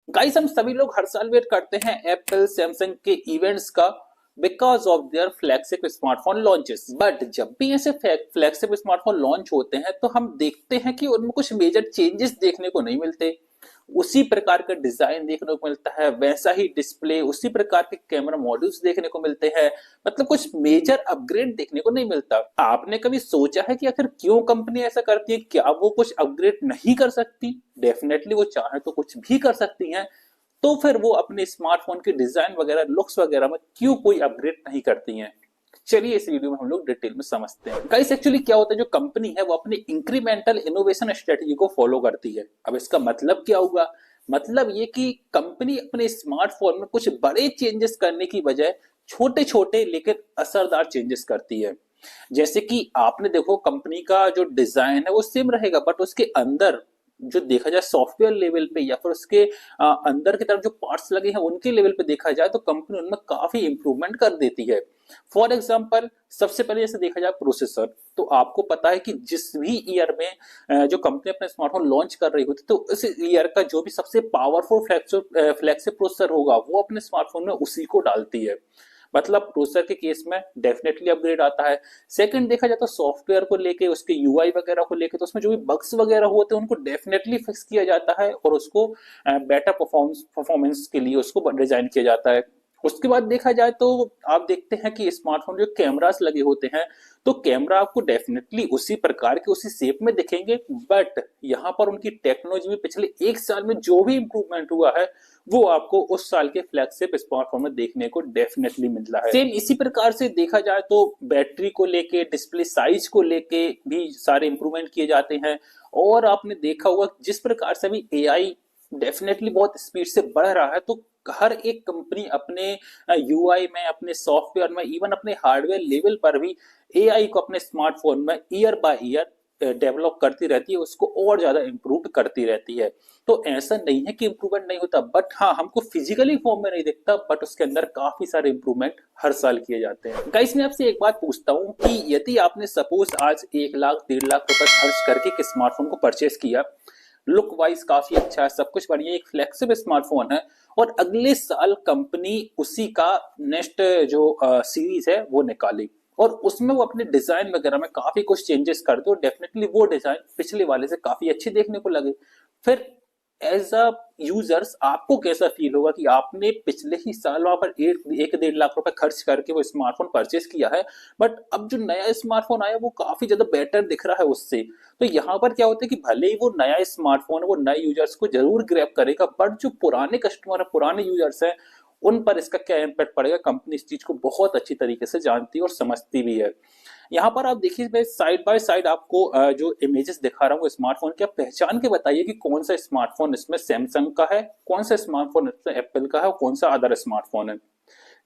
Guys हम सभी लोग हर साल वेट करते हैं एप्पल सैमसंग के इवेंट्स का because of their flagship smartphone launches. But जब भी ऐसे फ्लैगशिप स्मार्टफोन लॉन्च होते हैं तो हम देखते हैं कि उनमें कुछ मेजर चेंजेस देखने को नहीं मिलते। उसी प्रकार का डिजाइन देखने को मिलता है, वैसा ही डिस्प्ले, उसी प्रकार के कैमरा मॉड्यूल्स देखने को मिलते हैं। मतलब कुछ मेजर अपग्रेड देखने को नहीं मिलता। आपने कभी सोचा है कि आखिर क्यों कंपनी ऐसा करती है? क्या वो कुछ अपग्रेड नहीं कर सकती? डेफिनेटली वो चाहे तो कुछ भी कर सकती हैं। तो फिर वो अपने स्मार्टफोन के डिजाइन वगैरह, लुक्स वगैरह में क्यों कोई अपग्रेड नहीं करती हैं? चलिए इस वीडियो में हम लोग डिटेल में समझते हैं। गाइस एक्चुअली क्या होता है, जो कंपनी है वो अपनी इंक्रीमेंटल इनोवेशन स्ट्रेटजी को फॉलो करती है। अब इसका मतलब क्या होगा? मतलब ये कि कंपनी अपने स्मार्टफोन में कुछ बड़े चेंजेस करने की बजाय छोटे छोटे लेकिन असरदार चेंजेस करती है। जैसे कि आपने देखो, कंपनी का जो डिजाइन है वो सेम रहेगा, बट उसके अंदर जो देखा जाए सॉफ्टवेयर लेवल पे या फिर उसके अंदर की तरफ जो पार्ट्स लगे हैं उनके लेवल पे देखा जाए तो कंपनी उनमें काफी इंप्रूवमेंट कर देती है। फॉर एग्जाम्पल, सबसे पहले जैसे देखा जाए प्रोसेसर, तो आपको पता है कि जिस भी ईयर में जो कंपनी अपने स्मार्टफोन लॉन्च कर रही होती है तो उस ईयर का जो भी सबसे पावरफुल फ्लैगशिप प्रोसेसर होगा वो अपने स्मार्टफोन में उसी को डालती है। मतलब प्रोसेसर के केस में डेफिनेटली अपग्रेड आता है। सेकंड देखा जाए तो सॉफ्टवेयर को लेके, उसके यूआई वगैरह को लेके, तो उसमें जो भी बग्स वगैरह होते हैं उनको डेफिनेटली फिक्स किया जाता है और उसको बेटर परफॉर्मेंस के लिए उसको डिजाइन किया जाता है। उसके बाद देखा जाए तो आप देखते हैं कि स्मार्टफोन जो कैमरास लगे होते हैं तो कैमरा आपको डेफिनेटली उसी प्रकार के, उसी शेप में दिखेंगे, बट यहाँ पर उनकी टेक्नोलॉजी में पिछले एक साल में जो भी इंप्रूवमेंट हुआ है वो आपको उस साल के फ्लैगशिप स्मार्टफोन में देखने को डेफिनेटली मिल रहा है। सेम इसी प्रकार से देखा जाए तो बैटरी को लेके, डिस्प्ले साइज को लेके भी सारे इंप्रूवमेंट किए जाते हैं। और आपने देखा होगा जिस प्रकार से अभी एआई डेफिनेटली बहुत स्पीड से बढ़ रहा है तो हर एक कंपनी अपने यूआई में, अपने सॉफ्टवेयर में, इवन अपने हार्डवेयर लेवल पर भी एआई को अपने स्मार्टफोन में ईयर बाय ईयर डेवलप करती रहती है, उसको और ज्यादा इंप्रूव करती रहती है। तो ऐसा नहीं है कि इंप्रूवमेंट नहीं होता, बट हाँ हमको फिजिकली फॉर्म में नहीं दिखता, बट उसके अंदर काफी सारे इंप्रूवमेंट हर साल किए जाते हैं। गाइस मैं आपसे एक बात पूछता हूँ कि यदि आपने सपोज आज 1 लाख 1.5 लाख रुपए खर्च करके एक स्मार्टफोन को परचेस किया, लुक वाइज काफी अच्छा है, सब कुछ बढ़िया, एक फ्लेक्सिबल स्मार्टफोन है, और अगले साल कंपनी उसी का नेक्स्ट जो सीरीज है वो निकाली और उसमें वो अपने डिजाइन वगैरह में काफी कुछ चेंजेस कर दो, डेफिनेटली वो डिजाइन पिछले वाले से काफी अच्छी देखने को लगे। फिर एज अ यूजर्स आपको कैसा फील होगा कि आपने पिछले ही साल वहां पर 1 1.5 लाख रुपए खर्च करके वो स्मार्टफोन परचेस किया है, बट अब जो नया स्मार्टफोन आया वो काफी ज्यादा बेटर दिख रहा है उससे। तो यहाँ पर क्या होता है कि भले ही वो नया स्मार्टफोन वो नए यूजर्स को जरूर ग्रैब करेगा, बट जो पुराने कस्टमर है, पुराने यूजर्स हैं, उन पर इसका क्या इम्पैक्ट पड़ेगा, कंपनी इस चीज को बहुत अच्छी तरीके से जानती है और समझती भी है। यहाँ पर आप देखिए, मैं साइड बाय साइड आपको जो इमेजेस दिखा रहा हूँ स्मार्टफोन के, आप पहचान के बताइए कि कौन सा स्मार्टफोन इसमें सैमसंग का है, कौन सा स्मार्टफोन इसमें एप्पल का है और कौन सा अदर स्मार्टफोन है।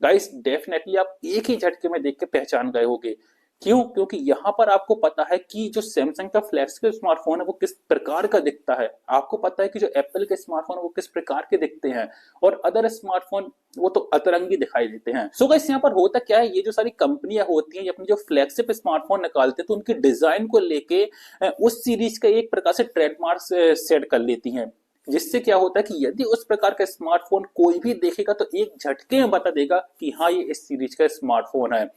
गाइस डेफिनेटली आप एक ही झटके में देख के पहचान गए होंगे। क्यों? क्योंकि यहाँ पर आपको पता है कि जो सैमसंग का फ्लैगशिप स्मार्टफोन है वो किस प्रकार का दिखता है, आपको पता है कि जो एप्पल के स्मार्टफोन है वो किस प्रकार के दिखते हैं, और अदर स्मार्टफोन वो तो अतरंगी दिखाई देते हैं। सो गाइस यहाँ पर होता क्या है, ये जो सारी कंपनियां होती हैं, ये अपनी जो फ्लैगशिप स्मार्टफोन निकालते हैं तो उनके डिजाइन को लेके उस सीरीज का एक प्रकार से ट्रेडमार्क सेट कर लेती हैं, जिससे क्या होता है कि यदि उस प्रकार का स्मार्टफोन कोई भी देखेगा तो एक झटके में बता देगा कि हाँ ये इस सीरीज का स्मार्टफोन है।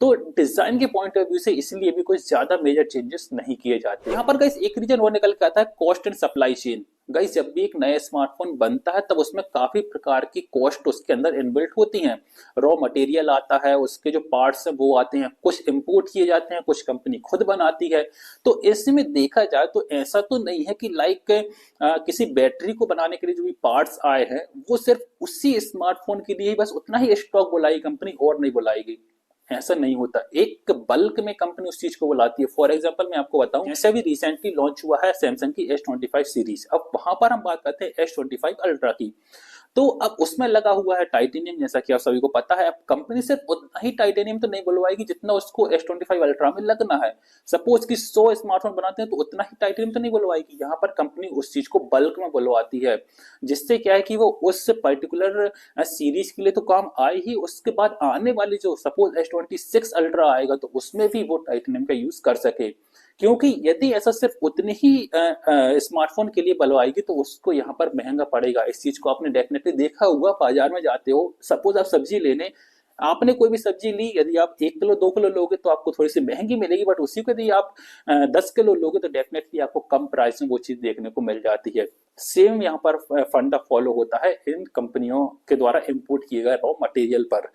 तो डिजाइन के पॉइंट ऑफ व्यू से इसलिए भी कुछ ज्यादा मेजर चेंजेस नहीं किए जाते। यहाँ पर गाइस एक रीजन वो निकल के आता है cost and supply chain. Guys जब भी एक नया स्मार्टफोन बनता है तब उसमें काफी प्रकार की कॉस्ट उसके अंदर इनबिल्ट होती हैं। रॉ मटेरियल आता है, उसके जो पार्ट्स हैं वो आते हैं, कुछ इंपोर्ट किए जाते हैं, कुछ कंपनी खुद बनाती है। तो इसमें देखा जाए तो ऐसा तो नहीं है कि लाइक किसी बैटरी को बनाने के लिए जो भी पार्ट्स आए हैं वो सिर्फ उसी स्मार्टफोन के लिए बस उतना ही स्टॉक बुलाई कंपनी और नहीं बुलाएगी, ऐसा नहीं होता। एक बल्क में कंपनी उस चीज को बुलाती है। फॉर एग्जांपल मैं आपको बताऊं, जैसे अभी रिसेंटली लॉन्च हुआ है सैमसंग की S25 सीरीज, अब वहां पर हम बात करते हैं S25 अल्ट्रा की। तो अब उसमें लगा हुआ है टाइटेनियम, जैसा कि आप सभी को पता है। अब कंपनी सिर्फ उतना ही टाइटेनियम तो नहीं बुलवाएगी जितना उसको S25 अल्ट्रा में लगना है। सपोज कि 100 स्मार्टफोन बनाते हैं तो उतना ही टाइटेनियम तो नहीं बुलवाएगी, यहाँ पर कंपनी उस चीज को बल्क में बुलवाती है, जिससे क्या है कि वो उस पर्टिकुलर सीरीज के लिए तो काम आए ही, उसके बाद आने वाली जो सपोज S26 अल्ट्रा आएगा तो उसमें भी वो टाइटेनियम का यूज कर सके। क्योंकि यदि ऐसा सिर्फ उतने ही स्मार्टफोन के लिए बनवाएगी तो उसको यहाँ पर महंगा पड़ेगा। इस चीज को आपने डेफिनेटली देखा होगा, बाजार में जाते हो, सपोज आप सब्जी लेने, आपने कोई भी सब्जी ली, यदि आप 1 किलो 2 किलो लोगे तो आपको थोड़ी सी महंगी मिलेगी, बट उसी को यदि आप 10 किलो लोगे तो डेफिनेटली आपको कम प्राइस में वो चीज देखने को मिल जाती है। सेम यहाँ पर फंडा फॉलो होता है इन कंपनियों के द्वारा इम्पोर्ट किए गए रॉ मटेरियल पर।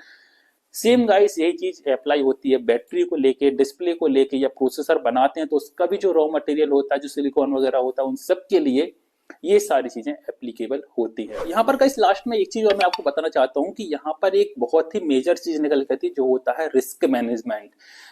सेम गाइस यही चीज अप्लाई होती है बैटरी को लेके, डिस्प्ले को लेके, या प्रोसेसर बनाते हैं तो उसका भी जो रॉ मटेरियल होता है, जो सिलिकॉन वगैरह होता है, उन सब के लिए ये सारी चीजें एप्लीकेबल होती है। यहाँ पर गाइस लास्ट में एक चीज और मैं आपको बताना चाहता हूँ कि यहाँ पर एक बहुत ही मेजर चीज निकल के आती है जो होता है रिस्क मैनेजमेंट।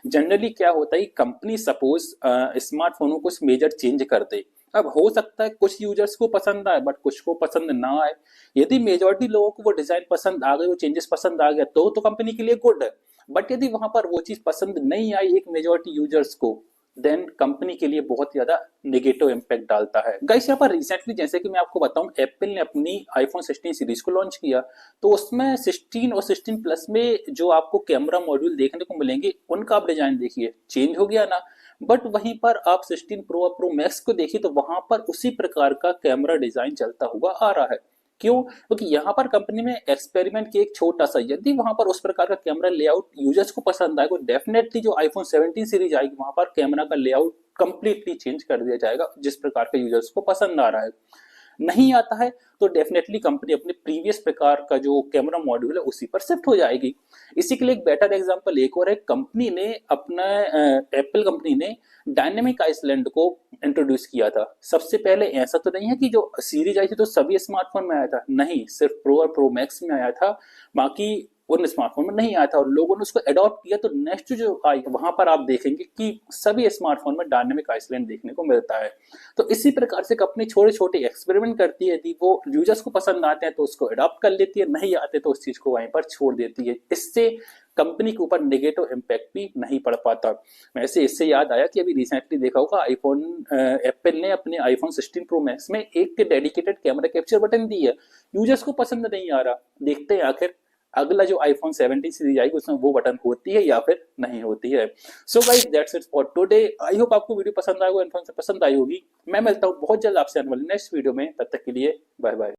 जनरली क्या होता है, कंपनी सपोज स्मार्टफोनों को मेजर चेंज कर दे, अब हो सकता है कुछ यूजर्स को पसंद आए बट कुछ को पसंद ना आए। यदि मेजॉरिटी लोगों को वो डिजाइन पसंद आ गई, वो चेंजेस पसंद आ गया तो कंपनी के लिए गुड है। बट यदि वहां पर वो चीज पसंद नहीं आई एक मेजॉरिटी यूजर्स को, देन कंपनी के लिए बहुत ज्यादा नेगेटिव इम्पैक्ट डालता है। गाइस यहाँ पर रिसेंटली जैसे कि मैं आपको बताऊं, एप्पल ने अपनी आईफोन 16 सीरीज को लॉन्च किया, तो उसमें 16 और 16 प्लस में जो आपको कैमरा मॉड्यूल देखने को मिलेंगे उनका आप डिजाइन देखिए, चेंज हो गया ना। बट वहीं पर आप 16 प्रो और प्रो मैक्स को देखिए तो वहां पर उसी प्रकार का कैमरा डिजाइन चलता हुआ आ रहा है। क्यों? क्योंकि यहाँ पर कंपनी में एक्सपेरिमेंट किया एक छोटा सा, यदि वहां पर उस प्रकार का कैमरा लेआउट यूजर्स को पसंद आएगा, डेफिनेटली जो आईफोन 17 सीरीज आएगी वहां पर कैमरा का लेआउट कंप्लीटली चेंज कर दिया जाएगा जिस प्रकार का यूजर्स को पसंद आ रहा है। नहीं आता है तो डेफिनेटली कंपनी अपने प्रीवियस प्रकार का जो कैमरा मॉड्यूल है उसी पर शिफ्ट हो जाएगी। इसी के लिए एक बेटर एग्जांपल एक और है, कंपनी ने अपना एप्पल कंपनी ने डायनेमिक आइसलैंड को इंट्रोड्यूस किया था। सबसे पहले ऐसा तो नहीं है कि जो सीरीज आई थी तो सभी स्मार्टफोन में आया था, नहीं, सिर्फ प्रो और प्रो मैक्स में आया था, बाकी उन स्मार्टफोन में नहीं आया था, और लोगों ने उसको अडॉप्ट किया। तो नेक्स्ट जो आई वहां पर आप देखेंगे कि सभी स्मार्टफोन में डायनेमिक आइसलैंड देखने को मिलता है। तो इसी प्रकार से कंपनी छोटे छोटे एक्सपेरिमेंट करती है, यदि वो यूजर्स को पसंद आते हैं तो उसको अडॉप्ट कर लेती है, नहीं आते तो उस चीज को वहीं पर छोड़ देती है। इससे कंपनी के ऊपर नेगेटिव इम्पैक्ट भी नहीं पड़ पाता। वैसे इससे याद आया कि अभी रिसेंटली देखा होगा आईफोन एप्पल ने अपने आईफोन 16 प्रो मैक्स में एक डेडिकेटेड कैमरा कैप्चर बटन दी है, यूजर्स को पसंद नहीं आ रहा। देखते हैं आखिर अगला जो आईफोन 17 सीरीज आएगी उसमें वो बटन होती है या फिर नहीं होती है। So guys that's it for today. I hope आपको वीडियो पसंद आएगा, इन्फॉर्मेशन पसंद आई होगी। मैं मिलता हूँ बहुत जल्द आपसे आने वाले नेक्स्ट वीडियो में, तब तक के लिए बाय बाय।